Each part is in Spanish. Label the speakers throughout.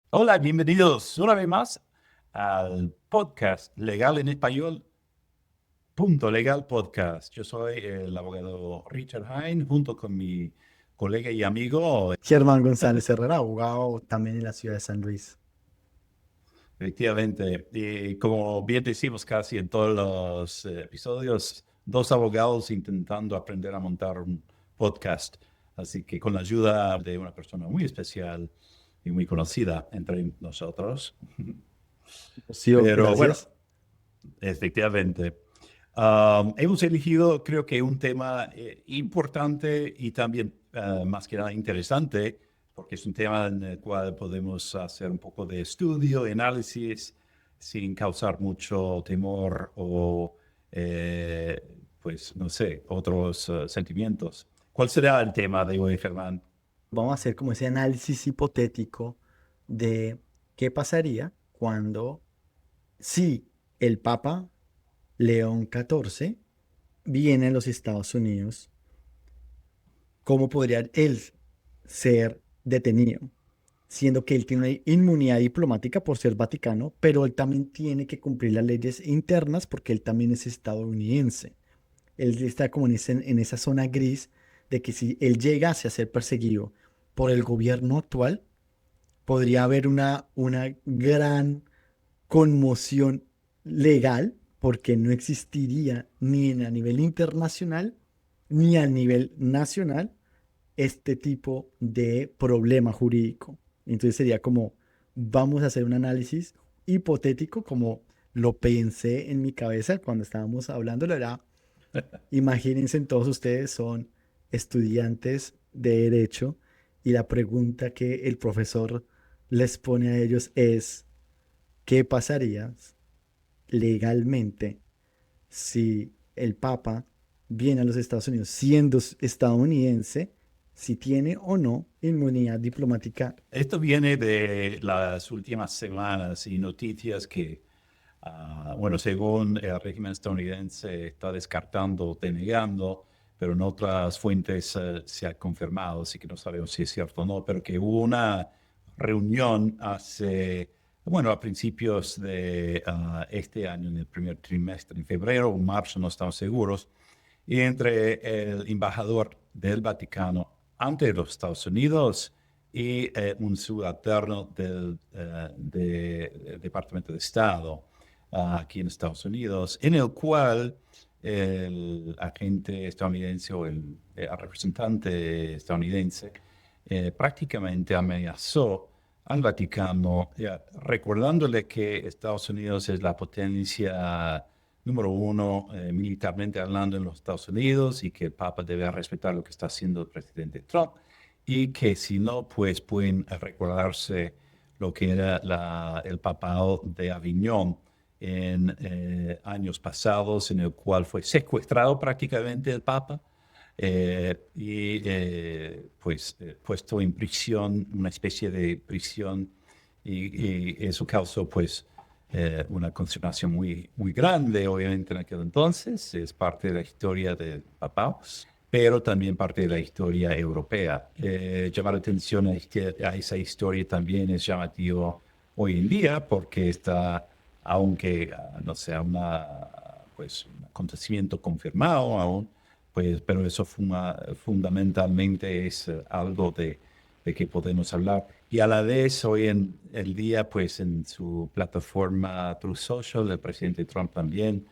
Speaker 1: Hola, bienvenidos una vez más al podcast Legal en Español, Punto Legal Podcast. Yo soy el abogado Richard Hein, junto con mi colega y amigo,
Speaker 2: Germán González Herrera, abogado también en la ciudad de San Luis.
Speaker 1: efectivamente. Y como bien decimos casi en todos los episodios, dos abogados intentando aprender a montar un podcast. Así que con la ayuda de una persona muy especial y muy conocida entre nosotros.
Speaker 2: Sí,
Speaker 1: Pero bueno,
Speaker 2: gracias.
Speaker 1: efectivamente. Hemos elegido, creo que un tema importante y también más que nada interesante, porque es un tema en el cual podemos hacer un poco de estudio, análisis, sin causar mucho temor o, eh, pues, no sé, otros sentimientos. ¿Cuál será el tema de hoy, Germán?
Speaker 2: Vamos a hacer como ese análisis hipotético de qué pasaría cuando, si el Papa León XIV viene a los Estados Unidos, ¿cómo podría él ser detenido? Siendo que él tiene una inmunidad diplomática por ser Vaticano, pero él también tiene que cumplir las leyes internas porque él también es estadounidense. Él está como en esa zona gris de que si él llegase a ser perseguido por el gobierno actual, podría haber una gran conmoción legal porque no existiría ni a nivel internacional ni a nivel nacional este tipo de problema jurídico. Entonces sería como, vamos a hacer un análisis hipotético como lo pensé en mi cabeza cuando estábamos hablando, era. Imagínense, todos ustedes son estudiantes de derecho y la pregunta que el profesor les pone a ellos es, ¿qué pasaría legalmente si el Papa viene a los Estados Unidos siendo estadounidense, si tiene o no inmunidad diplomática?
Speaker 1: Esto viene de las últimas semanas y noticias que bueno, según el régimen estadounidense está descartando, denegando, pero en otras fuentes se ha confirmado, así que no sabemos si es cierto o no, pero que hubo una reunión hace, bueno, a principios de este año, en el primer trimestre, en febrero o marzo, no estamos seguros, y entre el embajador del Vaticano ante los Estados Unidos y un subalterno del Departamento de Estado aquí en Estados Unidos, en el cual el agente estadounidense o el representante estadounidense prácticamente amenazó al Vaticano, recordándole que Estados Unidos es la potencia número uno militarmente hablando en los Estados Unidos y que el Papa debe respetar lo que está haciendo el presidente Trump y que si no, pues pueden recordarse lo que era el papado de Aviñón en años pasados, en el cual fue secuestrado prácticamente el Papa puesto en prisión, una especie de prisión, y eso causó pues una consternación muy, muy grande, obviamente en aquel entonces, es parte de la historia del papado, pero también parte de la historia europea. Llamar la atención a esa historia también es llamativo hoy en día porque está, aunque no sea pues, un acontecimiento confirmado aún, pues, pero eso fundamentalmente es algo de que podemos hablar. Y a la vez, hoy en el día, pues en su plataforma Truth Social, el presidente Trump también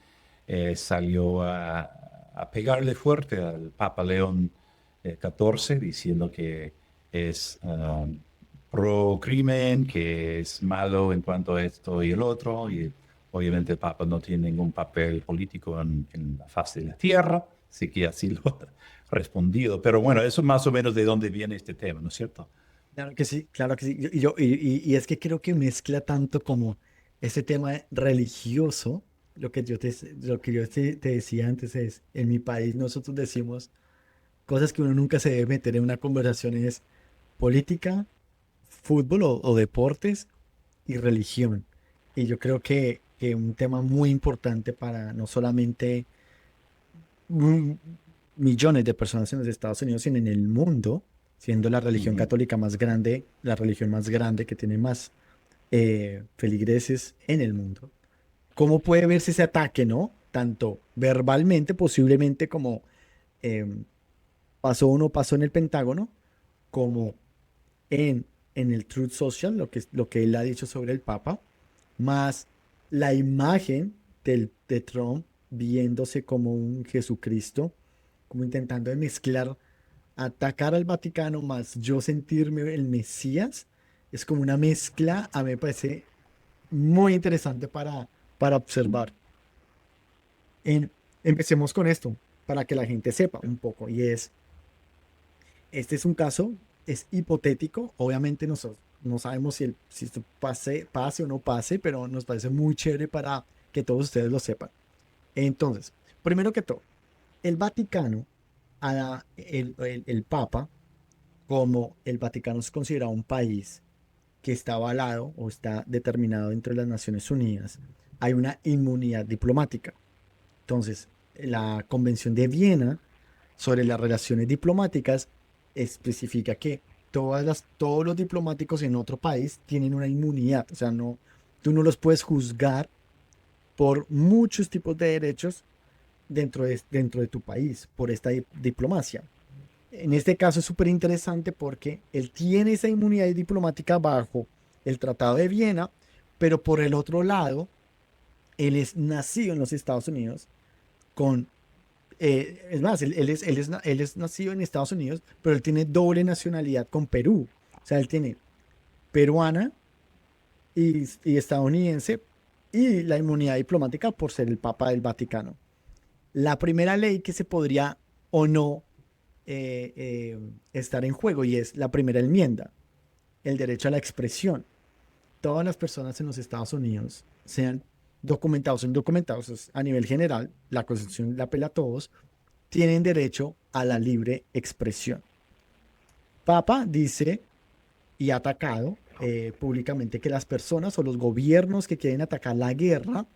Speaker 1: salió a pegarle fuerte al Papa León XIV, diciendo que es pro crimen, que es malo en cuanto a esto y el otro, y obviamente el Papa no tiene ningún papel político en la faz de la tierra, así que así lo ha respondido. Pero bueno, eso es más o menos de dónde viene este tema, ¿no es cierto?
Speaker 2: Claro que sí, claro que sí. Y es que creo que mezcla tanto como ese tema religioso, lo que yo te decía antes es, en mi país nosotros decimos cosas que uno nunca se debe meter en una conversación es política, fútbol o deportes y religión. Y yo creo que un tema muy importante para no solamente mm, millones de personas en los Estados Unidos, sino en el mundo, siendo la religión
Speaker 1: Ujú.
Speaker 2: católica más grande, la religión más grande que tiene más feligreses en el mundo. ¿Cómo puede verse ese ataque, no? Tanto verbalmente, posiblemente como eh, pasó o no pasó en el Pentágono, como en, en el Truth Social, lo que él ha dicho sobre el Papa, más la imagen de Trump viéndose como un Jesucristo, como intentando de mezclar, atacar al Vaticano más yo sentirme el Mesías, es como una mezcla, a mí me parece muy interesante para observar. En- Empecemos con esto, para que la gente sepa un poco, y es, este es un caso, es hipotético, obviamente nosotros no sabemos si esto pase o no pase, pero nos parece muy chévere para que todos ustedes lo sepan. Entonces, primero que todo, el Vaticano, el Papa, como el Vaticano es considerado un país que está avalado o está determinado entre las Naciones Unidas, hay una inmunidad diplomática. Entonces, la Convención de Viena sobre las relaciones diplomáticas especifica que todos los diplomáticos en otro país tienen una inmunidad, o sea, no, tú no los puedes juzgar por muchos tipos de derechos dentro de tu país, por esta diplomacia. En este caso es súper interesante porque él tiene esa inmunidad diplomática bajo el Tratado de Viena, pero por el otro lado, él es nacido en los Estados Unidos con es más, él es nacido en Estados Unidos, pero él tiene doble nacionalidad con Perú. O sea, él tiene peruana y estadounidense y la inmunidad diplomática por ser el Papa del Vaticano. La primera ley que se podría o no estar en juego y es la primera enmienda, el derecho a la expresión. Todas las personas en los Estados Unidos, sean documentados o indocumentados, a nivel general, la Constitución la apela a todos, tienen derecho a la libre expresión. Papa dice y ha atacado públicamente que las personas o los gobiernos que quieren atacar la guerra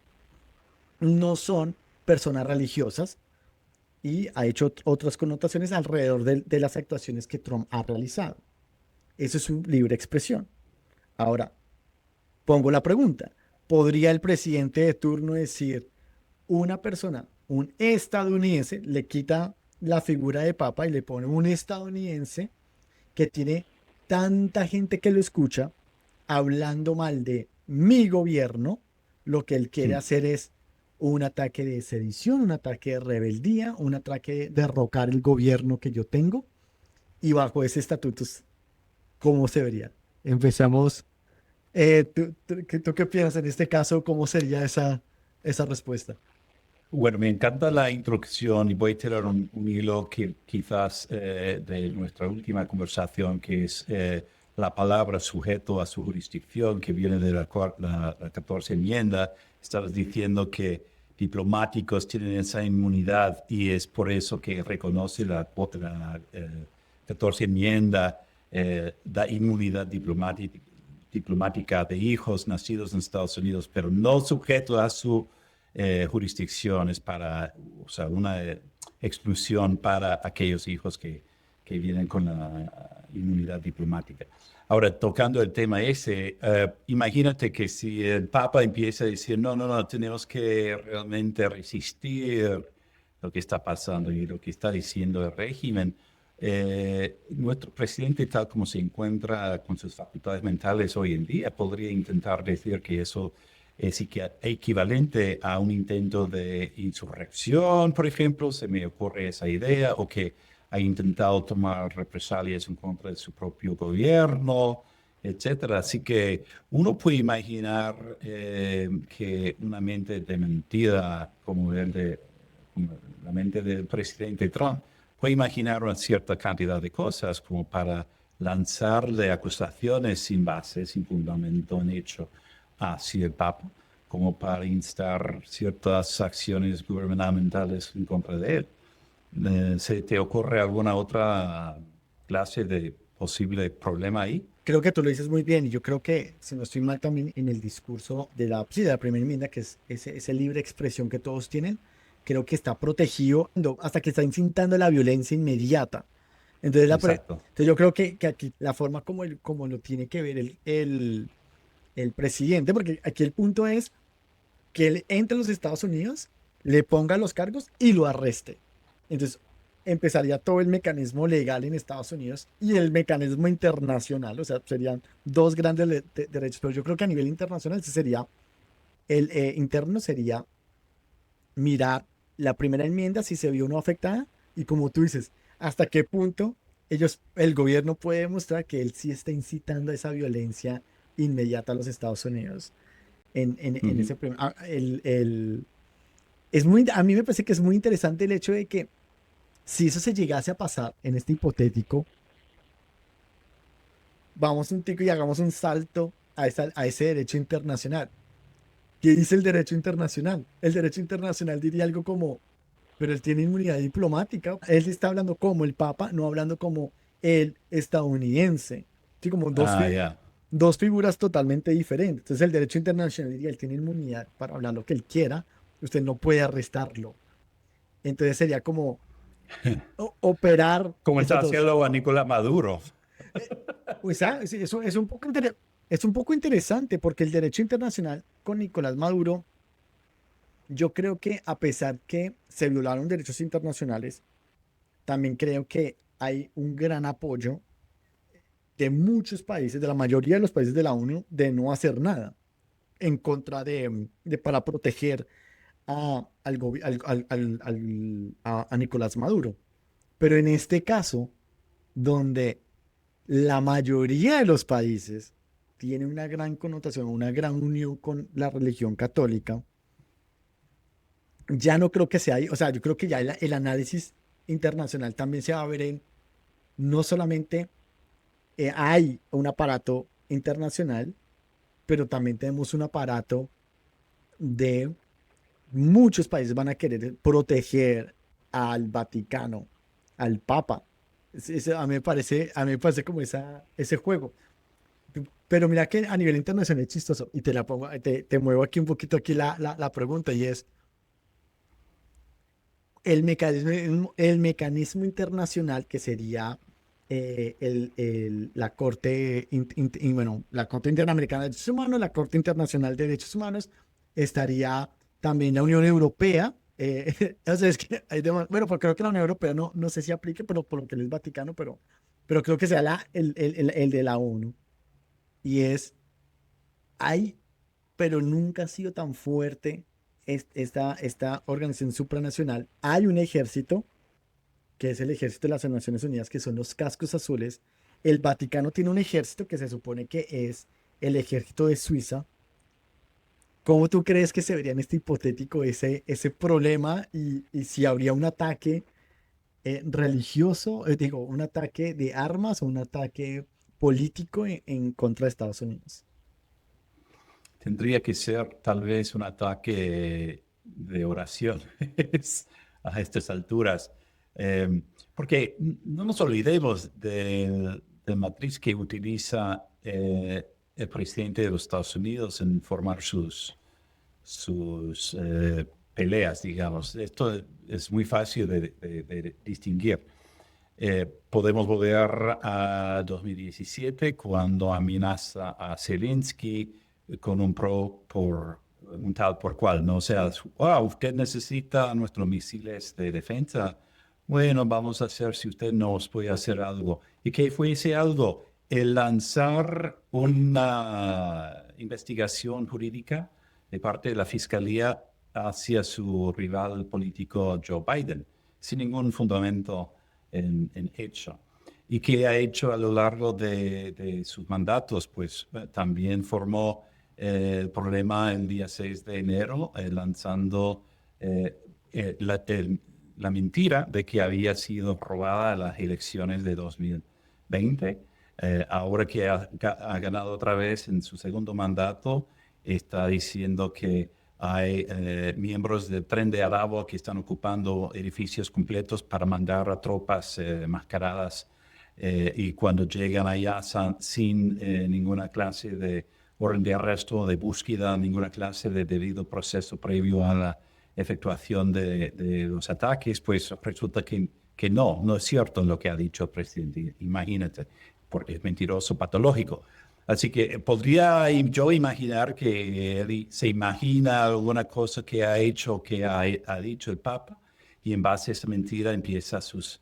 Speaker 2: no son personas religiosas y ha hecho otras connotaciones alrededor de las actuaciones que Trump ha realizado. Eso es su libre expresión. Ahora, pongo la pregunta. ¿Podría el presidente de turno decir una persona, un estadounidense, le quita la figura de papa y le pone un estadounidense que tiene tanta gente que lo escucha hablando mal de mi gobierno? Lo que él quiere hacer es un ataque de sedición, un ataque de rebeldía, un ataque de derrocar el gobierno que yo tengo. Y bajo ese estatuto, ¿cómo se vería? Empezamos. ¿Tú qué piensas en este caso? ¿Cómo sería esa respuesta?
Speaker 1: Bueno, me encanta la introducción y voy a tirar un hilo que quizás de nuestra última conversación, que es la palabra sujeto a su jurisdicción, que viene de la 14 enmienda. Estabas diciendo que diplomáticos tienen esa inmunidad y es por eso que reconoce la 14 enmienda, da inmunidad diplomática de hijos nacidos en Estados Unidos, pero no sujeto a su jurisdicciones para, o sea, una exclusión para aquellos hijos que vienen con la inmunidad diplomática. Ahora, tocando el tema ese, imagínate que si el Papa empieza a decir, no, no, no, tenemos que realmente resistir lo que está pasando y lo que está diciendo el régimen, nuestro presidente, tal como se encuentra con sus facultades mentales hoy en día, podría intentar decir que eso es equivalente a un intento de insurrección, por ejemplo, se me ocurre esa idea, o que ha intentado tomar represalias en contra de su propio gobierno, etcétera. Así que uno puede imaginar que una mente de mentira como la mente del presidente Trump puede imaginar una cierta cantidad de cosas como para lanzarle acusaciones sin base, sin fundamento en hecho hacia el Papa, como para instar ciertas acciones gubernamentales en contra de él. ¿Se te ocurre alguna otra clase de posible problema ahí?
Speaker 2: Creo que tú lo dices muy bien y yo creo que, si no estoy mal también en el discurso de sí, de la primera enmienda, que es ese libre expresión que todos tienen, creo que está protegido hasta que está incitando la violencia inmediata. Entonces,
Speaker 1: Exacto.
Speaker 2: entonces yo creo que aquí la forma como lo tiene que ver el presidente, porque aquí el punto es que él entre a los Estados Unidos, le ponga los cargos y lo arreste. Entonces empezaría todo el mecanismo legal en Estados Unidos y el mecanismo internacional, o sea, serían dos grandes derechos, pero yo creo que a nivel internacional ese sería, el interno sería mirar la primera enmienda si se vio o no afectada y como tú dices, hasta qué punto el gobierno puede demostrar que él sí está incitando a esa violencia inmediata a los Estados Unidos en
Speaker 1: Ujú.
Speaker 2: ese es muy, a mí me parece que es muy interesante el hecho de que si eso se llegase a pasar en este hipotético, vamos un tico y hagamos un salto a ese derecho internacional. ¿Qué dice el derecho internacional? El derecho internacional diría algo como, pero él tiene inmunidad diplomática. Él está hablando como el Papa, no hablando como el estadounidense. Sí, como
Speaker 1: Ah, ya.
Speaker 2: dos figuras totalmente diferentes. Entonces el derecho internacional diría, él tiene inmunidad para hablar lo que él quiera, usted no puede arrestarlo. Entonces sería como operar
Speaker 1: Como
Speaker 2: esos
Speaker 1: está
Speaker 2: dos.
Speaker 1: haciendo a Nicolás Maduro.
Speaker 2: Pues sí, eso es un poco es un poco interesante porque el derecho internacional con Nicolás Maduro, yo creo que a pesar que se violaron derechos internacionales, también creo que hay un gran apoyo de muchos países, de la mayoría de los países de la ONU, de no hacer nada en contra para proteger a Nicolás Maduro. Pero en este caso, donde la mayoría de los países tiene una gran connotación, una gran unión con la religión católica, ya no creo que sea ahí, o sea, yo creo que ya el análisis internacional también se va a ver en, no solamente hay un aparato internacional, pero también tenemos un aparato de muchos países van a querer proteger al Vaticano, al Papa. A mí me parece como ese juego. Pero mira que a nivel internacional es chistoso y te la pongo, te muevo aquí un poquito aquí la pregunta y es el mecanismo internacional que sería la Corte, bueno, la Corte Interamericana de Derechos Humanos, la Corte Internacional de Derechos Humanos, estaría también la Unión Europea. O sea, es que bueno, pues creo que la Unión Europea no sé si aplique, pero por lo que él es Vaticano, pero creo que sea el de la ONU. Y hay pero nunca ha sido tan fuerte esta organización supranacional. Hay un ejército, que es el ejército de las Naciones Unidas, que son los cascos azules. El Vaticano tiene un ejército que se supone que es el ejército de Suiza. ¿Cómo tú crees que se vería en este hipotético ese problema y si habría un ataque religioso, digo, un ataque de armas o un ataque político en contra de Estados Unidos?
Speaker 1: Tendría que ser tal vez un ataque de oraciones a estas alturas. Porque no nos olvidemos del matriz que utiliza el presidente de los Estados Unidos en formar sus peleas, digamos. Esto es muy fácil de distinguir. Podemos volver a 2017 cuando amenaza a Zelensky con un pro por un tal por cual, ¿no? O sea, usted necesita nuestros misiles de defensa. Bueno, vamos a hacer si usted nos puede hacer algo. ¿Y qué fue ese algo? El lanzar una investigación jurídica de parte de la Fiscalía hacia su rival político Joe Biden, sin ningún fundamento en hecho. ¿Y qué ha hecho a lo largo de sus mandatos? Pues también formó el problema el día 6 de enero, lanzando eh, la mentira de que había sido robada las elecciones de 2020. Ahora que ha ganado otra vez en su segundo mandato, está diciendo que hay miembros del Tren de Aragua que están ocupando edificios completos para mandar a tropas mascaradas y cuando llegan allá sin ninguna clase de orden de arresto, de búsqueda, ninguna clase de debido proceso previo a la efectuación de los ataques, pues resulta que no es cierto lo que ha dicho el presidente. Imagínate, porque es mentiroso patológico. Así que podría yo imaginar que él se imagina alguna cosa que ha hecho, que ha dicho el Papa, y en base a esa mentira empieza sus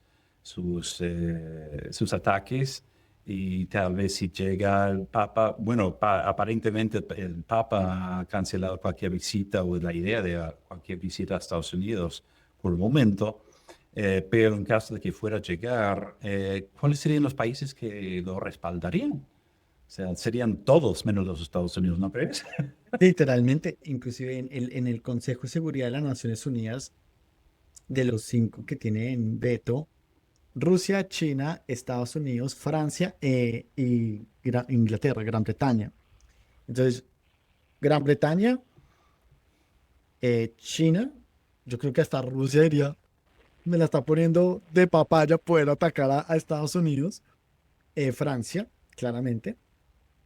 Speaker 1: ataques. Y tal vez si llega el Papa, bueno, aparentemente el Papa ha cancelado cualquier visita o la idea de cualquier visita a Estados Unidos por el momento. Pero en caso de que fuera a llegar, ¿cuáles serían los países que lo respaldarían? O sea, serían todos menos los Estados Unidos, ¿no crees?
Speaker 2: Literalmente, inclusive en el Consejo de Seguridad de las Naciones Unidas, de los 5 que tienen veto, Rusia, China, Estados Unidos, Francia y Inglaterra, Gran Bretaña. Entonces, Gran Bretaña, China, yo creo que hasta Rusia diría, me la está poniendo de papaya poder atacar a Estados Unidos. Francia, claramente.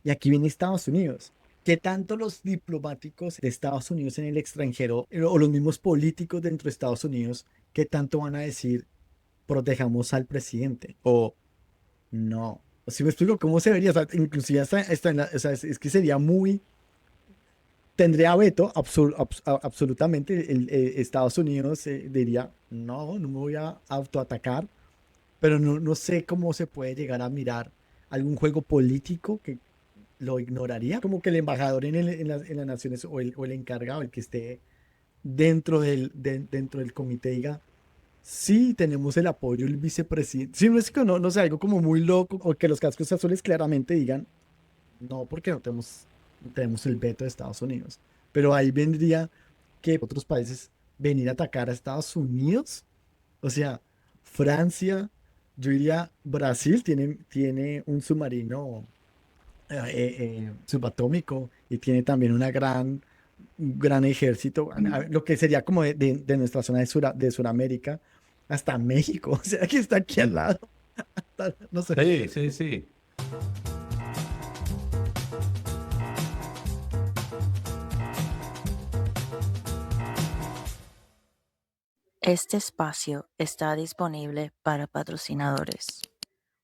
Speaker 2: Y aquí viene Estados Unidos. ¿Qué tanto los diplomáticos de Estados Unidos en el extranjero o los mismos políticos dentro de Estados Unidos, qué tanto van a decir protejamos al presidente? O no. Si me explico cómo se vería, o sea, inclusive o sea, es que sería muy, tendría veto absolutamente. Estados Unidos diría, no, no me voy a autoatacar, pero no sé cómo se puede llegar a mirar algún juego político que lo ignoraría. Como que el embajador en las naciones o el encargado, el que esté dentro del comité diga, sí, tenemos el apoyo del vicepresidente. Sí, no es que no sé, algo como muy loco, o que los cascos azules claramente digan, no, porque no tenemos el veto de Estados Unidos. Pero ahí vendría que otros países venir a atacar a Estados Unidos. O sea, Francia, yo diría, Brasil tiene un submarino subatómico y tiene también un gran ejército, lo que sería como de nuestra zona de Sudamérica hasta México, o sea, que está aquí al lado, no sé.
Speaker 1: Sí, sí, sí.
Speaker 3: Este espacio está disponible para patrocinadores.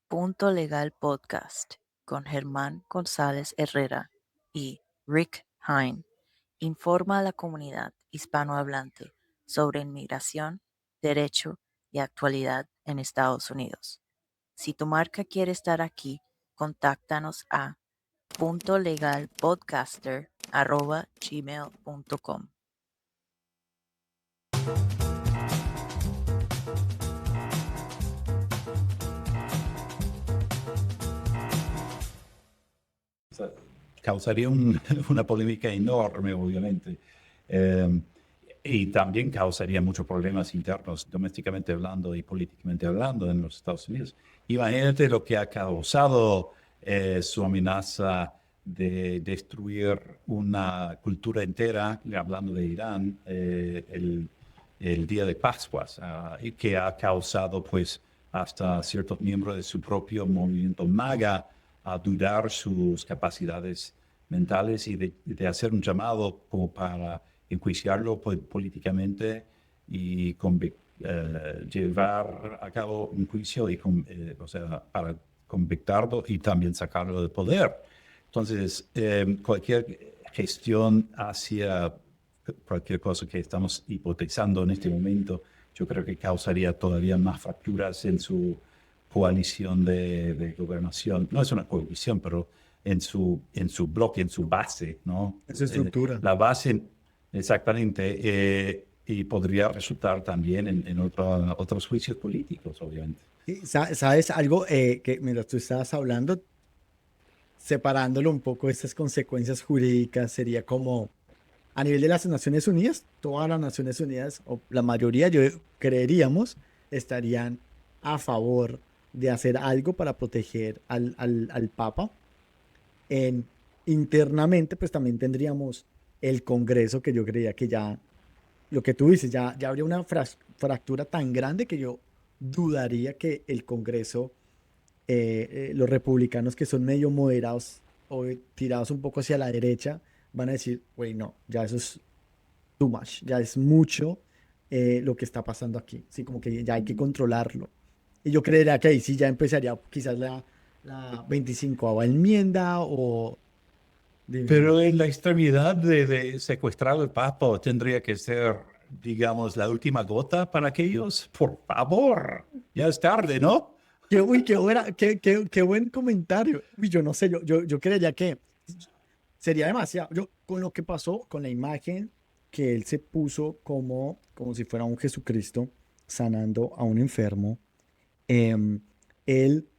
Speaker 3: Punto Legal Podcast con Germán González Herrera y Rick Hine informa a la comunidad hispanohablante sobre inmigración, derecho y actualidad en Estados Unidos. Si tu marca quiere estar aquí, contáctanos a puntolegalpodcaster@gmail.com.
Speaker 1: O sea, causaría una polémica enorme, obviamente. Eh, y también causaría muchos problemas internos, domésticamente hablando y políticamente hablando en los Estados Unidos. Imagínate lo que ha causado su amenaza de destruir una cultura entera, hablando de Irán, el día de Pascuas, y que ha causado pues hasta ciertos miembros de su propio movimiento MAGA a dudar sus capacidades mentales y de hacer un llamado como para enjuiciarlo políticamente y llevar a cabo un juicio y o sea, para convictarlo y también sacarlo del poder. Entonces, cualquier gestión hacia cualquier cosa que estamos hipotetizando en este momento, yo creo que causaría todavía más fracturas en su coalición de gobernación. No es una coalición, pero en su bloque, en su base, ¿no?
Speaker 2: Esa estructura.
Speaker 1: La base, exactamente, y podría resultar también en otros juicios políticos, obviamente.
Speaker 2: Y ¿sabes algo que mientras tú estabas hablando, separándolo un poco, estas consecuencias jurídicas, sería como a nivel de las Naciones Unidas, todas las Naciones Unidas, o la mayoría, yo creeríamos, estarían a favor de hacer algo para proteger al Papa. En, internamente, pues también tendríamos el Congreso, que yo creía que ya, lo que tú dices, ya habría una fractura tan grande que yo dudaría que el Congreso, los republicanos que son medio moderados o tirados un poco hacia la derecha, van a decir, güey, no, ya eso es too much, ya es mucho lo que está pasando aquí, sí, como que ya hay que controlarlo. Y yo creería que ahí sí ya empezaría quizás la 25ª enmienda o... Dime.
Speaker 1: Pero en la extremidad de secuestrar al Papa tendría que ser, digamos, la última gota para aquellos. Por favor, ya es tarde, ¿no?
Speaker 2: Uy, qué buen comentario. Uy, yo no sé, yo creería que sería demasiado. Yo, con lo que pasó, con la imagen que él se puso como si fuera un Jesucristo sanando a un enfermo, em, él,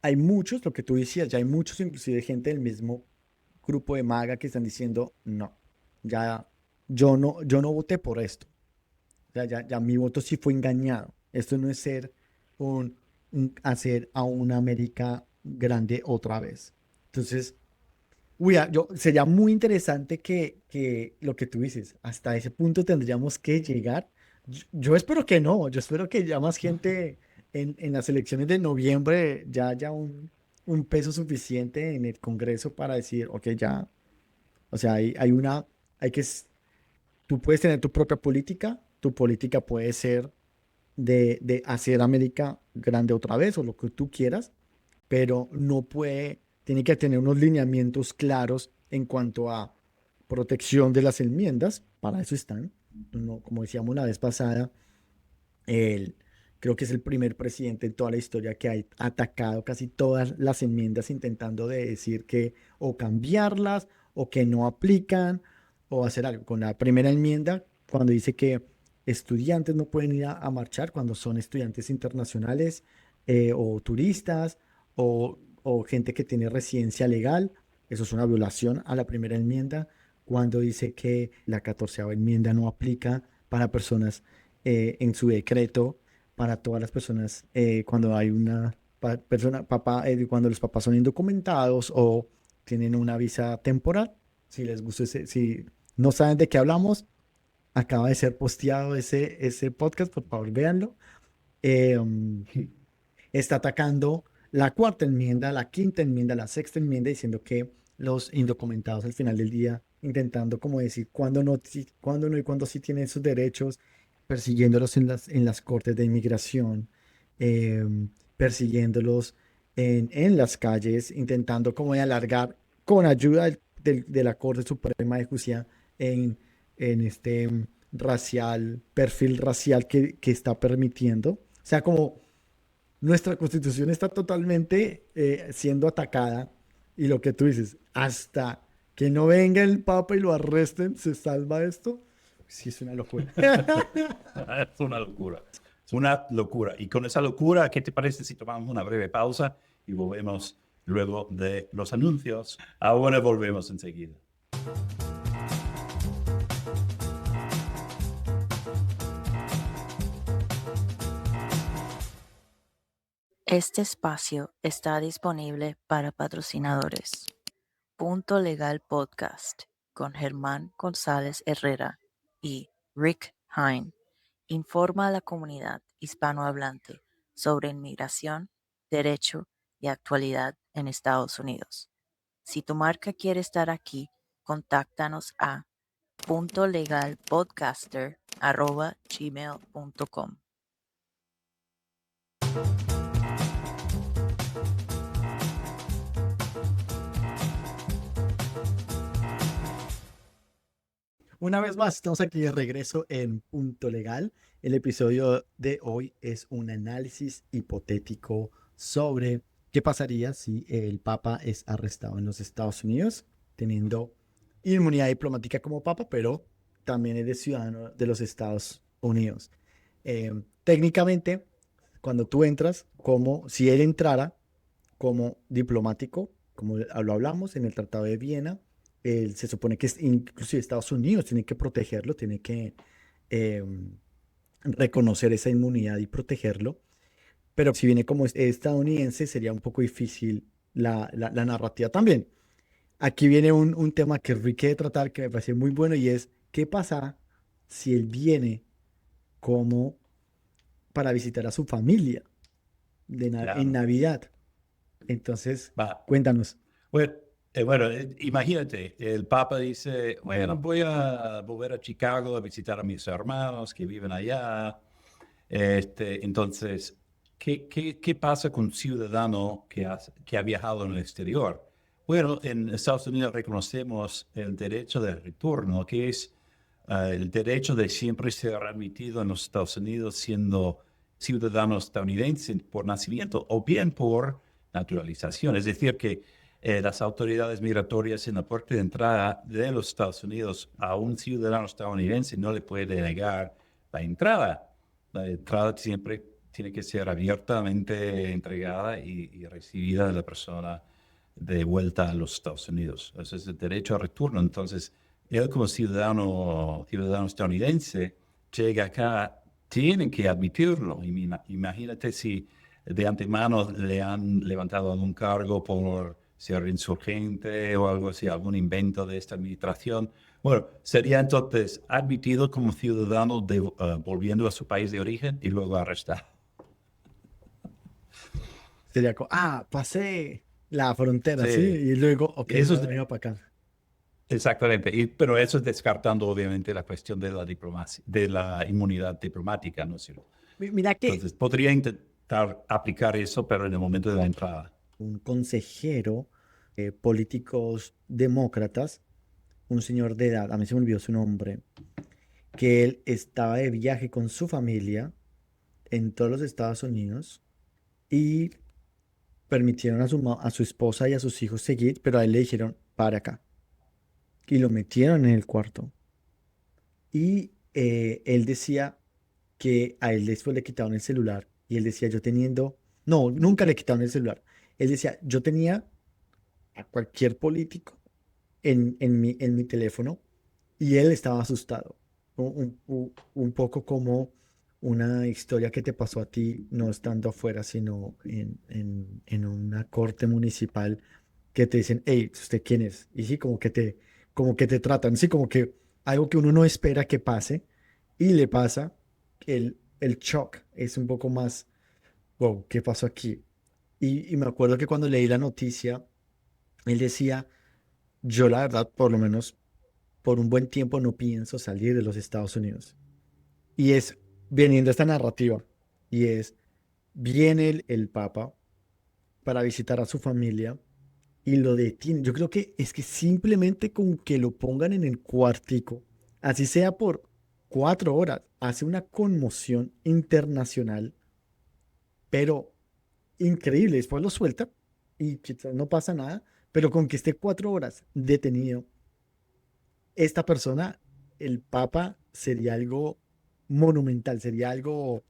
Speaker 2: hay muchos, lo que tú decías, ya hay muchos, inclusive gente del mismo grupo de MAGA que están diciendo, no, ya, yo no voté por esto. Ya mi voto sí fue engañado. Esto no es ser hacer a una América grande otra vez. Entonces, uy, sería muy interesante que lo que tú dices, hasta ese punto tendríamos que llegar. Yo espero que no, yo espero que ya más gente en las elecciones de noviembre ya haya un peso suficiente en el Congreso para decir, ok, ya, o sea, hay que, tú puedes tener tu política puede ser de hacer América grande otra vez o lo que tú quieras, pero tiene que tener unos lineamientos claros en cuanto a protección de las enmiendas, para eso están. No, como decíamos la vez pasada, él creo que es el primer presidente en toda la historia que ha atacado casi todas las enmiendas intentando de decir que o cambiarlas o que no aplican o hacer algo. Con la primera enmienda, cuando dice que estudiantes no pueden ir a marchar cuando son estudiantes internacionales o turistas o gente que tiene residencia legal, eso es una violación a la primera enmienda. Cuando dice que la 14ª enmienda no aplica para personas en su decreto para todas las personas cuando hay una cuando los papás son indocumentados o tienen una visa temporal. Si les gusta si no saben de qué hablamos, acaba de ser posteado ese podcast, por favor, véanlo. Eh, um, Está atacando la 4ª enmienda, la 5ª enmienda, la 6ª enmienda, diciendo que los indocumentados al final del día, intentando como decir cuándo no, cuándo no y cuándo sí tienen sus derechos, persiguiéndolos en las cortes de inmigración, persiguiéndolos en las calles, intentando como de alargar con ayuda de la Corte Suprema de Justicia en, en este perfil racial que está permitiendo. O sea, como nuestra constitución está totalmente siendo atacada y lo que tú dices, hasta que no venga el Papa y lo arresten, ¿se salva esto? Sí, es una locura.
Speaker 1: Es una locura. Es una locura. Y con esa locura, ¿qué te parece si tomamos una breve pausa y volvemos luego de los anuncios? Ahora volvemos enseguida.
Speaker 3: Este espacio está disponible para patrocinadores. Punto Legal Podcast con Germán González Herrera y Rick Hine informa a la comunidad hispanohablante sobre inmigración, derecho y actualidad en Estados Unidos. Si tu marca quiere estar aquí, contáctanos a puntolegalpodcaster@gmail.com.
Speaker 2: Una vez más, estamos aquí de regreso en Punto Legal. El episodio de hoy es un análisis hipotético sobre qué pasaría si el Papa es arrestado en los Estados Unidos, teniendo inmunidad diplomática como Papa, pero también es de ciudadano de los Estados Unidos. Técnicamente, cuando tú entras, como si él entrara como diplomático, como lo hablamos en el Tratado de Viena, se supone que inclusive Estados Unidos tiene que protegerlo, tiene que eh, reconocer esa inmunidad y protegerlo. Pero si viene como estadounidense, sería un poco difícil la narrativa también. Aquí viene un tema que Rick quiere tratar, que me parece muy bueno, y es, ¿qué pasa si él viene como para visitar a su familia en
Speaker 1: Claro.
Speaker 2: Navidad? Entonces,
Speaker 1: Va.
Speaker 2: cuéntanos.
Speaker 1: Bueno, imagínate, el Papa dice, bueno, voy a volver a Chicago a visitar a mis hermanos que viven allá. Entonces, ¿qué pasa con un ciudadano que ha viajado en el exterior? Bueno, en Estados Unidos reconocemos el derecho de retorno, que es el derecho de siempre ser admitido en los Estados Unidos siendo ciudadano estadounidense por nacimiento o bien por naturalización. Es decir, que las autoridades migratorias en la puerta de entrada de los Estados Unidos a un ciudadano estadounidense no le puede negar la entrada. La entrada siempre tiene que ser abiertamente entregada y recibida de la persona de vuelta a los Estados Unidos. Ese es el derecho a retorno. Entonces, él como ciudadano estadounidense llega acá, tienen que admitirlo. Imagínate si de antemano le han levantado algún cargo por ser insurgente o algo así, algún invento de esta administración. Bueno, sería entonces admitido como ciudadano volviendo a su país de origen y luego arrestado.
Speaker 2: Sería como, pasé la frontera, ¿sí?
Speaker 1: Sí,
Speaker 2: Y luego, ok,
Speaker 1: eso es,
Speaker 2: venga para acá.
Speaker 1: exactamente. Pero eso es descartando obviamente la cuestión de la diplomacia, de la inmunidad diplomática, ¿no es cierto?
Speaker 2: Mira que
Speaker 1: Entonces, podría intentar aplicar eso, pero en el momento de la entrada.
Speaker 2: un consejero, políticos demócratas, un señor de edad, a mí se me olvidó su nombre, que él estaba de viaje con su familia en todos los Estados Unidos y permitieron a su esposa y a sus hijos seguir, pero a él le dijeron, para acá. Y lo metieron en el cuarto. Y él decía que a él después le quitaron el celular. Y él decía, yo teniendo, no, nunca le quitaron el celular. Él decía, yo tenía a cualquier político en mi teléfono y él estaba asustado. Un poco como una historia que te pasó a ti, no estando afuera, sino en una corte municipal que te dicen, hey, ¿usted quién es? Y sí, como que te tratan, sí, como que algo que uno no espera que pase y le pasa, el shock es un poco más, wow, ¿qué pasó aquí? Y me acuerdo que cuando leí la noticia, él decía, yo la verdad, por lo menos por un buen tiempo no pienso salir de los Estados Unidos. Y es veniendo esta narrativa, y es, viene el Papa para visitar a su familia y lo detienen. Yo creo que es que simplemente con que lo pongan en el cuartico, así sea por 4 horas, hace una conmoción internacional, pero increíble. Después lo suelta y quizás no pasa nada, pero con que esté 4 horas detenido, esta persona, el Papa, sería algo monumental, sería algo,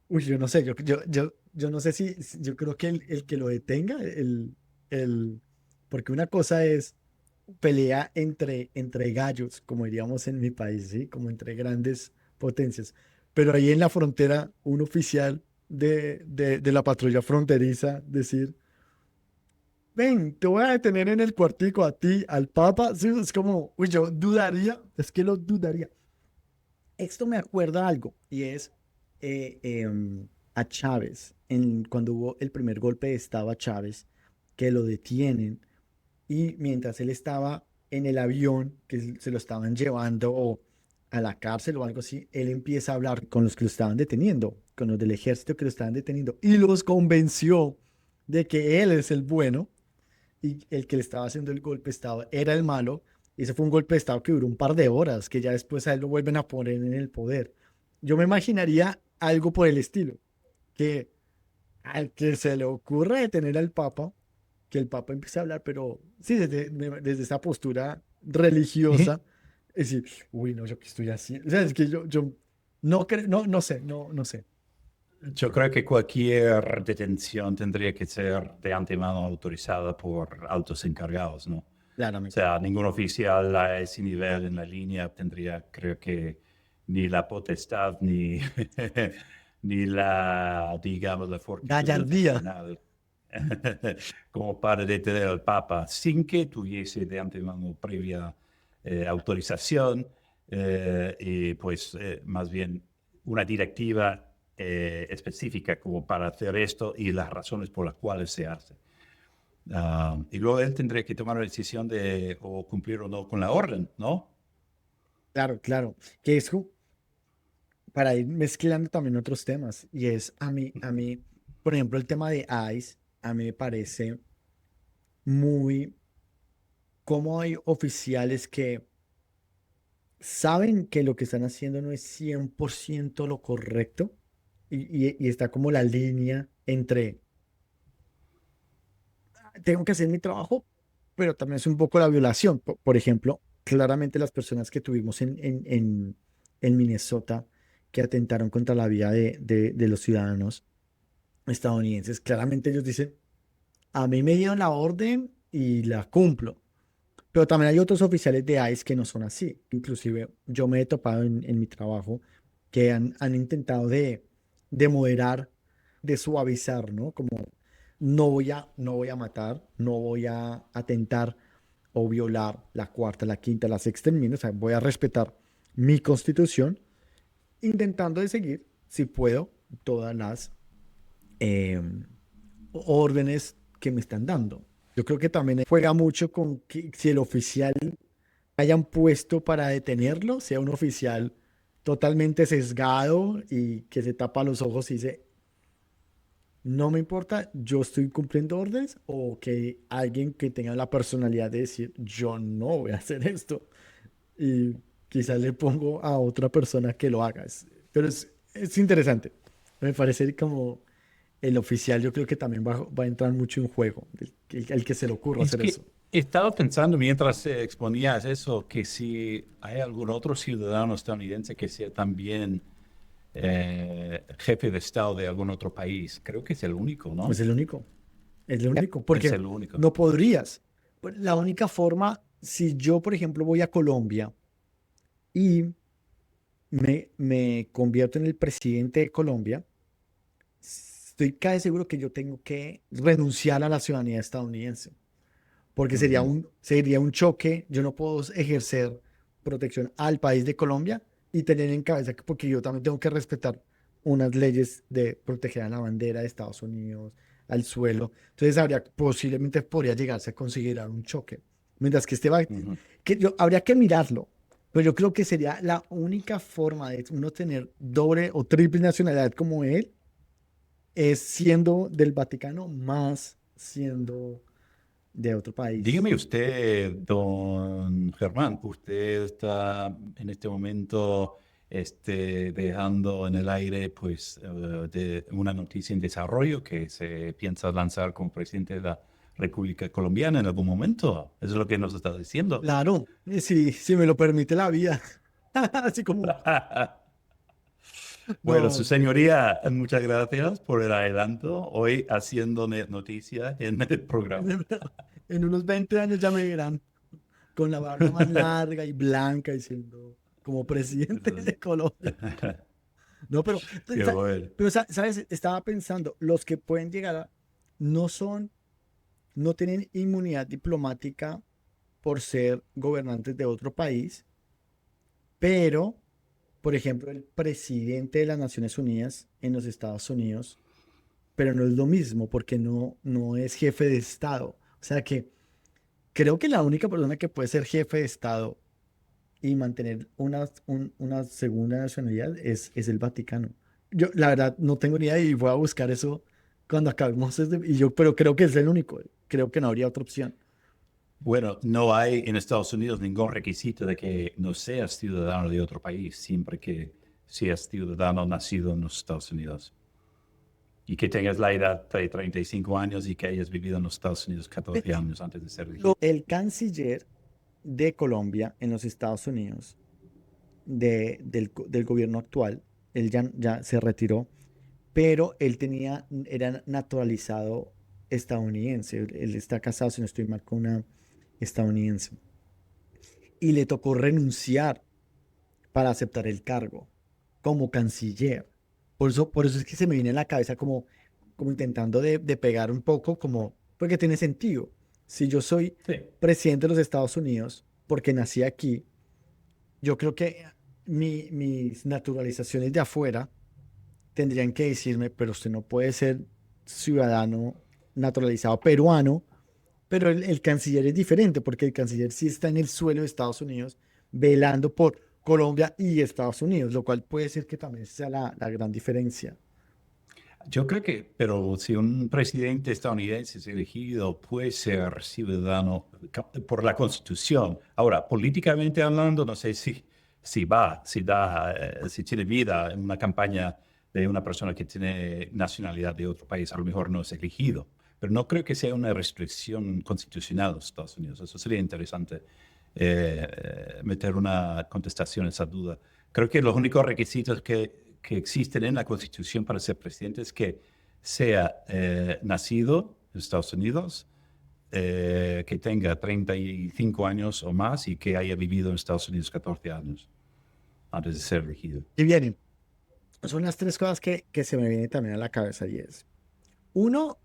Speaker 2: uy, yo no sé, yo no sé yo creo que el que lo detenga, porque una cosa es pelea entre gallos, como diríamos en mi país, ¿sí? Como entre grandes potencias, pero ahí en la frontera, un oficial de la patrulla fronteriza decir, ven, te voy a detener en el cuartico a ti, al Papa. Sí, es como, uy, yo dudaría, es que lo dudaría. Esto me acuerda algo, y es a Chávez, cuando hubo el primer golpe de Estado a Chávez, que lo detienen, y mientras él estaba en el avión, que se lo estaban llevando o a la cárcel o algo así, él empieza a hablar con los que lo estaban deteniendo, con los del ejército que lo estaban deteniendo, y los convenció de que él es el bueno y el que le estaba haciendo el golpe de Estado era el malo. Y ese fue un golpe de Estado que duró un par de horas, que ya después a él lo vuelven a poner en el poder. Yo me imaginaría algo por el estilo, que al que se le ocurra detener al Papa, que el Papa empiece a hablar, pero sí, desde esa postura religiosa, es decir, uy, no, yo qué estoy haciendo. O sea, es que yo no creo, no sé, no sé.
Speaker 1: Yo creo que cualquier detención tendría que ser de antemano autorizada por altos encargados, ¿no? O
Speaker 2: Claramente.
Speaker 1: sea, ningún oficial a ese nivel en la línea tendría, creo que, ni la potestad ni, ni la, digamos, la fortitudo
Speaker 2: Gallardía.
Speaker 1: nacional como para detener al Papa sin que tuviese de antemano previa autorización y pues más bien una directiva específica como para hacer esto y las razones por las cuales se hace. Y luego él tendría que tomar la decisión de o cumplir o no con la orden, ¿no?
Speaker 2: Claro, claro. Que es para ir mezclando también otros temas, y es por ejemplo, el tema de ICE, a mí me parece muy, como hay oficiales que saben que lo que están haciendo no es 100% lo correcto, y está como la línea entre tengo que hacer mi trabajo, pero también es un poco la violación. Por ejemplo, claramente las personas que tuvimos en Minnesota que atentaron contra la vida de los ciudadanos estadounidenses, claramente ellos dicen, a mí me dieron la orden y la cumplo. Pero también hay otros oficiales de ICE que no son así. Inclusive yo me he topado en mi trabajo que han intentado de moderar, de suavizar, ¿no? Como no voy a matar, no voy a atentar o violar la cuarta, la quinta, la sexta enmienda. O sea, voy a respetar mi constitución, intentando de seguir, si puedo, todas las eh, órdenes que me están dando. Yo creo que también juega mucho con que si el oficial que hayan puesto para detenerlo sea un oficial totalmente sesgado y que se tapa los ojos y dice, no me importa, yo estoy cumpliendo órdenes, o que alguien que tenga la personalidad de decir, yo no voy a hacer esto y quizás le pongo a otra persona que lo haga. Pero es interesante. Me parece como el oficial, yo creo que también va a entrar mucho en juego, el que se le ocurra
Speaker 1: Es
Speaker 2: hacer
Speaker 1: que
Speaker 2: eso.
Speaker 1: he estado pensando mientras exponías eso, que si hay algún otro ciudadano estadounidense que sea también jefe de Estado de algún otro país, creo que es el único,
Speaker 2: Es
Speaker 1: ¿no?
Speaker 2: el único, es el único,
Speaker 1: Es
Speaker 2: porque
Speaker 1: el único.
Speaker 2: no podrías. Pues, la única forma, si yo, por ejemplo, voy a Colombia y me convierto en el presidente de Colombia, estoy casi seguro que yo tengo que renunciar a la ciudadanía estadounidense, porque
Speaker 1: Ujú.
Speaker 2: sería un choque. Yo no puedo ejercer protección al país de Colombia y tener en cabeza que, porque yo también tengo que respetar unas leyes de proteger a la bandera de Estados Unidos, al suelo. Entonces, posiblemente podría llegarse a considerar un choque. Mientras que
Speaker 1: Ujú.
Speaker 2: habría que mirarlo, pero yo creo que sería la única forma de uno tener doble o triple nacionalidad como él, es siendo del Vaticano más siendo de otro país.
Speaker 1: Dígame usted, don Germán, usted está en este momento dejando en el aire pues, de una noticia en desarrollo que se piensa lanzar como presidente de la República Colombiana en algún momento. Eso es lo que nos está diciendo.
Speaker 2: Claro, si me lo permite la vida. Así como,
Speaker 1: Bueno, su
Speaker 2: no,
Speaker 1: señoría, muchas gracias por el adelanto. Hoy haciendo noticia en el programa.
Speaker 2: en unos 20 años ya me verán con la barba más larga y blanca y siendo como presidente de Colombia. No,
Speaker 1: Qué bueno.
Speaker 2: ¿sabes? Estaba pensando, los que pueden llegar no son, no tienen inmunidad diplomática por ser gobernantes de otro país, pero, por ejemplo, el presidente de las Naciones Unidas en los Estados Unidos, pero no es lo mismo porque no es jefe de Estado. O sea que creo que la única persona que puede ser jefe de Estado y mantener una segunda nacionalidad es el Vaticano. Yo, la verdad, no tengo ni idea y voy a buscar eso cuando acabemos pero creo que es el único. Creo que no habría otra opción.
Speaker 1: Bueno, no hay en Estados Unidos ningún requisito de que no seas ciudadano de otro país, siempre que seas ciudadano nacido en los Estados Unidos y que tengas la edad de 35 años y que hayas vivido en los Estados Unidos 14 años antes de ser elegido.
Speaker 2: El canciller de Colombia en los Estados Unidos, del gobierno actual, él ya se retiró, pero era naturalizado estadounidense. Él está casado, si no estoy mal, con una estadounidense. Y le tocó renunciar para aceptar el cargo como canciller. Por eso es que se me viene en la cabeza como intentando de pegar un poco, porque tiene sentido. Si yo soy
Speaker 1: Sí.
Speaker 2: presidente de los Estados Unidos, porque nací aquí, yo creo que mis naturalizaciones de afuera tendrían que decirme, pero usted no puede ser ciudadano naturalizado peruano, pero el canciller es diferente, porque el canciller sí está en el suelo de Estados Unidos velando por Colombia y Estados Unidos, lo cual puede ser que también sea la gran diferencia.
Speaker 1: Yo creo que, pero si un presidente estadounidense es elegido, puede ser ciudadano por la Constitución. Ahora, políticamente hablando, no sé si tiene vida en una campaña de una persona que tiene nacionalidad de otro país, a lo mejor no es elegido. Pero no creo que sea una restricción constitucional en los Estados Unidos. Eso sería interesante meter una contestación a esa duda. Creo que los únicos requisitos que existen en la Constitución para ser presidente es que sea nacido en Estados Unidos, que tenga 35 años o más y que haya vivido en Estados Unidos 14 años antes de ser elegido.
Speaker 2: Y bien, son las tres cosas que se me vienen también a la cabeza y es, uno,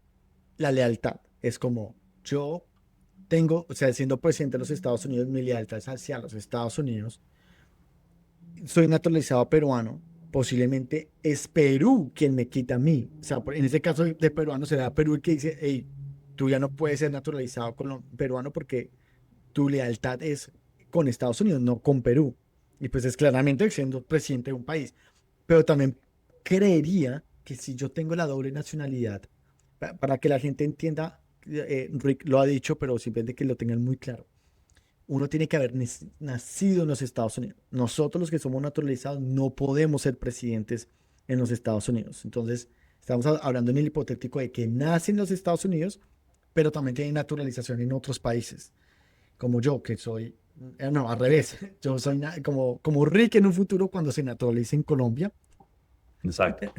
Speaker 2: la lealtad. Es como yo tengo, o sea, siendo presidente de los Estados Unidos, mi lealtad es hacia los Estados Unidos. Soy naturalizado peruano, posiblemente es Perú quien me quita a mí. O sea, en ese caso de peruano será Perú el que dice, hey, tú ya no puedes ser naturalizado peruano porque tu lealtad es con Estados Unidos, no con Perú. Y pues es claramente siendo presidente de un país. Pero también creería que si yo tengo la doble nacionalidad, para que la gente entienda, Rick lo ha dicho, pero simplemente que lo tengan muy claro uno tiene que haber nacido en los Estados Unidos. Nosotros los que somos naturalizados no podemos ser presidentes en los Estados Unidos. Entonces, estamos hablando en el hipotético de que nace en los Estados Unidos, pero también tiene naturalización en otros países. Como yo, que soy, no, al revés. Yo soy como Rick en un futuro cuando se naturalice en Colombia.
Speaker 1: Exacto.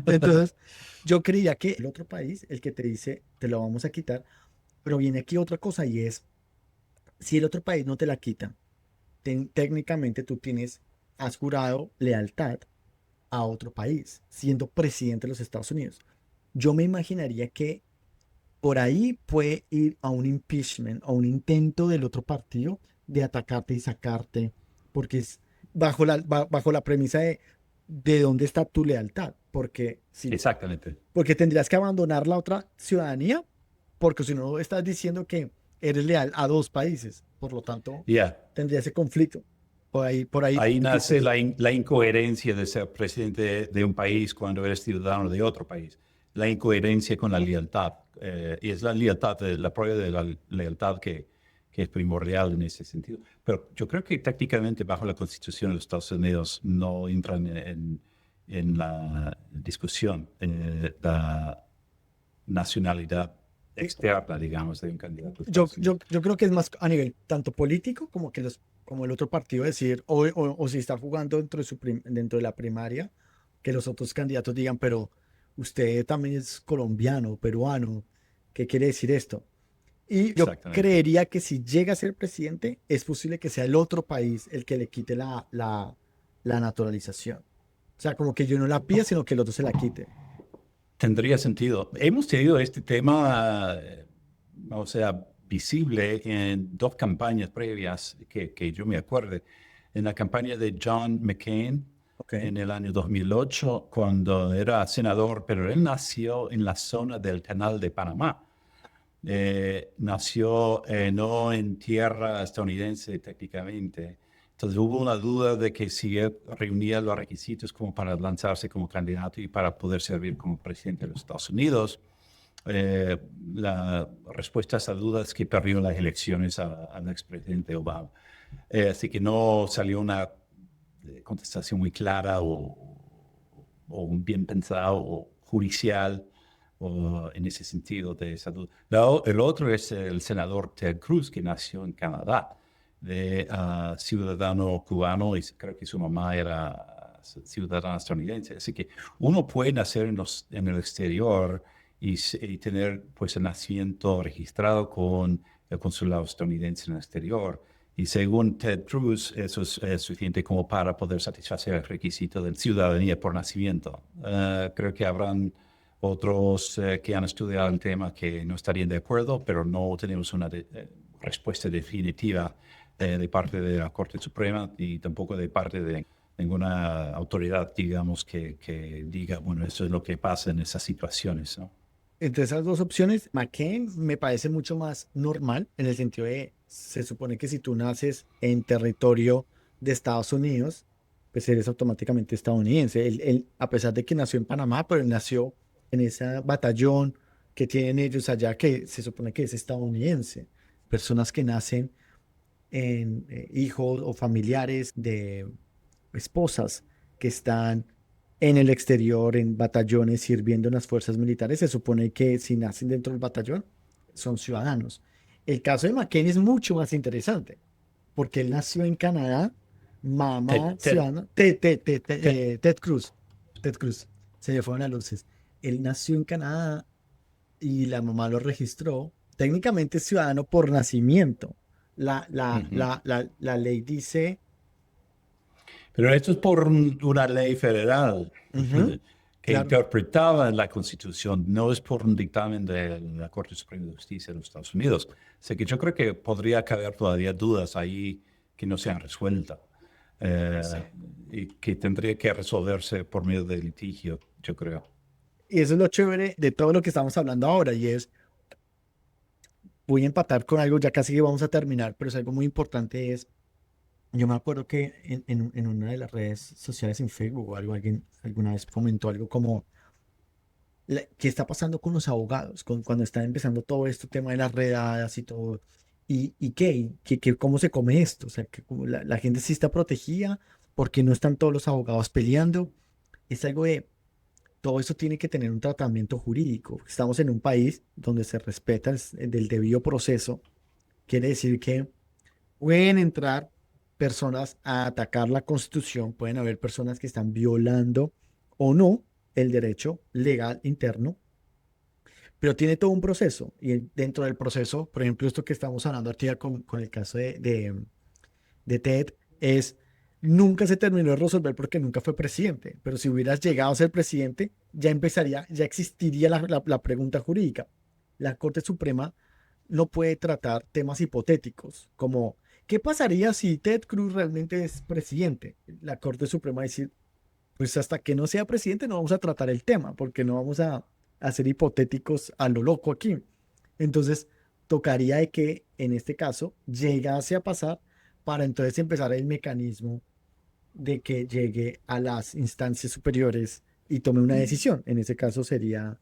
Speaker 2: Entonces, yo creía que el otro país, el que te dice, te lo vamos a quitar, pero viene aquí otra cosa y es, si el otro país no te la quita, técnicamente tú has jurado lealtad a otro país, siendo presidente de los Estados Unidos. Yo me imaginaría que por ahí puede ir a un impeachment, a un intento del otro partido de atacarte y sacarte, porque es bajo la premisa de dónde está tu lealtad, porque,
Speaker 1: Exactamente.
Speaker 2: porque tendrías que abandonar la otra ciudadanía, porque si no estás diciendo que eres leal a dos países, por lo tanto,
Speaker 1: Yeah.
Speaker 2: tendría ese conflicto. Por ahí.
Speaker 1: Ahí nace la incoherencia de ser presidente de un país cuando eres ciudadano de otro país. La incoherencia con la lealtad. Y es la lealtad, la prueba de la lealtad que es primordial en ese sentido. Pero yo creo que técnicamente bajo la Constitución de los Estados Unidos no entran en la discusión la nacionalidad externa, digamos, de un candidato.
Speaker 2: Yo creo que es más a nivel tanto político como el otro partido decir, o si está jugando dentro de la primaria, que los otros candidatos digan, pero usted también es colombiano, peruano, ¿qué quiere decir esto? Y yo creería que si llega a ser presidente, es posible que sea el otro país el que le quite la naturalización. O sea, como que yo no la pida, sino que el otro se la quite.
Speaker 1: Tendría sentido. Hemos tenido este tema, o sea, visible en dos campañas previas que yo me acuerde. En la campaña de John McCain en el año 2008, cuando era senador, pero él nació en la zona del Canal de Panamá. Nació no en tierra estadounidense técnicamente. Entonces hubo una duda de que si él reunía los requisitos como para lanzarse como candidato y para poder servir como presidente de los Estados Unidos. La respuesta a esa duda es que perdió las elecciones al expresidente Obama. Así que no salió una contestación muy clara o bien pensada o judicial o en ese sentido de esa duda. El otro es el senador Ted Cruz, que nació en Canadá, de ciudadano cubano, y creo que su mamá era ciudadana estadounidense. Así que uno puede nacer en el exterior y tener pues el nacimiento registrado con el consulado estadounidense en el exterior. Y según Ted Cruz, eso es suficiente como para poder satisfacer el requisito de ciudadanía por nacimiento. Creo que habrán otros que han estudiado el tema que no estarían de acuerdo, pero no tenemos una respuesta definitiva de parte de la Corte Suprema y tampoco de parte de ninguna autoridad, digamos, que diga, bueno, eso es lo que pasa en esas situaciones, ¿no?
Speaker 2: Entre esas dos opciones, McCain me parece mucho más normal en el sentido de, se supone que si tú naces en territorio de Estados Unidos, pues eres automáticamente estadounidense. Él, a pesar de que nació en Panamá, pero él nació en ese batallón que tienen ellos allá, que se supone que es estadounidense. Personas que nacen en hijos o familiares de esposas que están en el exterior, en batallones, sirviendo en las fuerzas militares, se supone que si nacen dentro del batallón, son ciudadanos. El caso de McCain es mucho más interesante, porque él nació en Canadá,
Speaker 1: Ted,
Speaker 2: mamá
Speaker 1: Ted,
Speaker 2: ciudadana,
Speaker 1: Ted.
Speaker 2: Ted Cruz, se le fueron las luces. Él nació en Canadá y la mamá lo registró, técnicamente es ciudadano por nacimiento.
Speaker 1: Ujú.
Speaker 2: La ley dice,
Speaker 1: Pero esto es por una ley federal
Speaker 2: ujú,
Speaker 1: que
Speaker 2: claro,
Speaker 1: interpretaba la Constitución, no es por un dictamen de la Corte Suprema de Justicia de los Estados Unidos. Así que yo creo que podría haber todavía dudas ahí que no se han resuelto
Speaker 2: sí.
Speaker 1: eh, y que tendría que resolverse por medio de litigio, yo creo.
Speaker 2: Y eso es lo chévere de todo lo que estamos hablando ahora, y es, voy a empatar con algo, ya casi que vamos a terminar, pero es algo muy importante, es, yo me acuerdo que en una de las redes sociales en Facebook o algo, alguien alguna vez comentó algo como, ¿qué está pasando con los abogados? Cuando está empezando todo este tema de las redadas y todo, ¿y qué? ¿Cómo se come esto? O sea, que como la gente sí está protegida, porque no están todos los abogados peleando, es algo de todo eso tiene que tener un tratamiento jurídico. Estamos en un país donde se respeta del debido proceso. Quiere decir que pueden entrar personas a atacar la Constitución, pueden haber personas que están violando o no el derecho legal interno, pero tiene todo un proceso. Y dentro del proceso, por ejemplo, esto que estamos hablando aquí con el caso de Ted es, nunca se terminó de resolver porque nunca fue presidente, pero si hubieras llegado a ser presidente, ya empezaría, ya existiría la pregunta jurídica. La Corte Suprema no puede tratar temas hipotéticos, como, ¿qué pasaría si Ted Cruz realmente es presidente? La Corte Suprema va a decir, pues hasta que no sea presidente no vamos a tratar el tema, porque no vamos a hacer hipotéticos a lo loco aquí. Entonces, tocaría de que en este caso llegase a pasar para entonces empezar el mecanismo de que llegue a las instancias superiores y tome una decisión. En ese caso sería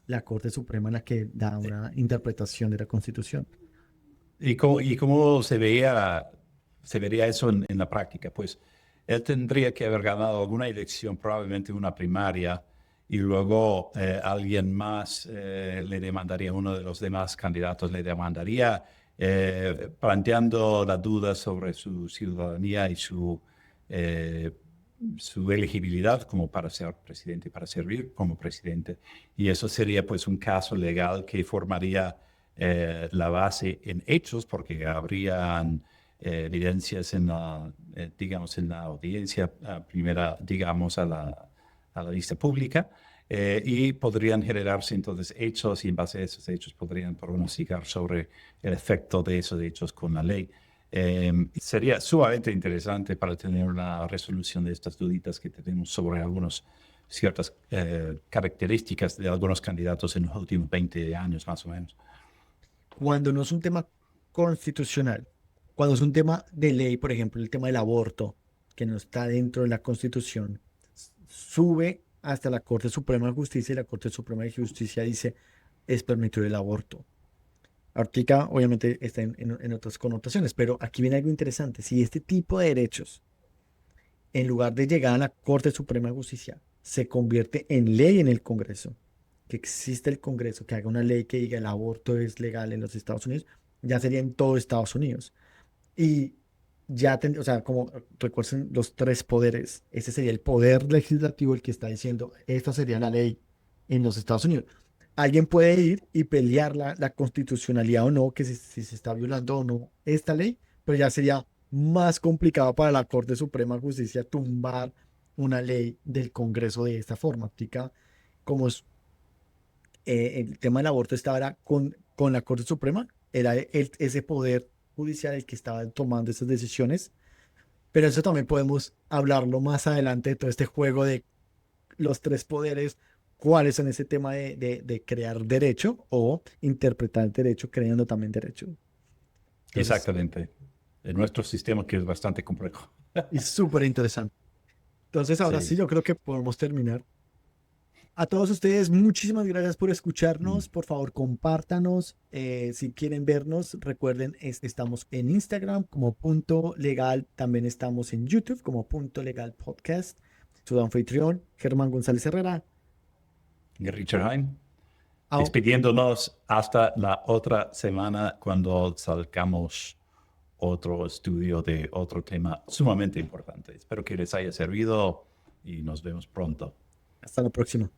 Speaker 2: la Corte Suprema la que da una interpretación de la Constitución.
Speaker 1: Y cómo se vería eso en la práctica? Pues él tendría que haber ganado alguna elección, probablemente una primaria, y luego alguien más le demandaría, uno de los demás candidatos le demandaría, planteando la duda sobre su ciudadanía y eh, su elegibilidad como para ser presidente, para servir como presidente. Y eso sería pues un caso legal que formaría la base en hechos, porque habrían evidencias en la, digamos, en la audiencia primera, digamos, a la vista pública, y podrían generarse entonces hechos y en base a esos hechos podrían pronosticar sobre el efecto de esos hechos con la ley. Sería sumamente interesante para tener una resolución de estas duditas que tenemos sobre algunas ciertas características de algunos candidatos en los últimos 20 años más o menos.
Speaker 2: Cuando no es un tema constitucional, cuando es un tema de ley, por ejemplo, el tema del aborto, que no está dentro de la Constitución, sube hasta la Corte Suprema de Justicia y la Corte Suprema de Justicia dice es permitido el aborto. Ahorita, obviamente, está en otras connotaciones, pero aquí viene algo interesante. Si este tipo de derechos, en lugar de llegar a la Corte Suprema de Justicia, se convierte en ley en el Congreso, que existe el Congreso, que haga una ley que diga el aborto es legal en los Estados Unidos, ya sería en todo Estados Unidos. Y ya, o sea, como recuerden los tres poderes, ese sería el poder legislativo el que está diciendo, esta sería la ley en los Estados Unidos. Alguien puede ir y pelear la constitucionalidad o no, que si se está violando o no esta ley, pero ya sería más complicado para la Corte Suprema de Justicia tumbar una ley del Congreso de esta forma. Aplica como el tema del aborto estaba era con la Corte Suprema, era ese poder judicial el que estaba tomando esas decisiones, pero eso también podemos hablarlo más adelante de todo este juego de los tres poderes, cuáles son ese tema de crear derecho o interpretar derecho creando también derecho. Entonces,
Speaker 1: Exactamente. En nuestro sistema que es bastante complejo.
Speaker 2: y súper interesante. Entonces, ahora sí,
Speaker 1: Sí.
Speaker 2: yo creo que podemos terminar. A todos ustedes, muchísimas gracias por
Speaker 1: Mm.
Speaker 2: escucharnos. Por favor, compártanos. Si quieren vernos, recuerden, estamos en Instagram como Punto Legal. También estamos en YouTube como Punto Legal Podcast. Su anfitrión, Germán González Herrera.
Speaker 1: Richard Heim,
Speaker 2: Au-
Speaker 1: despidiéndonos hasta la otra semana cuando salgamos otro estudio de otro tema sumamente importante. Espero que les haya servido y nos vemos pronto.
Speaker 2: Hasta la próxima.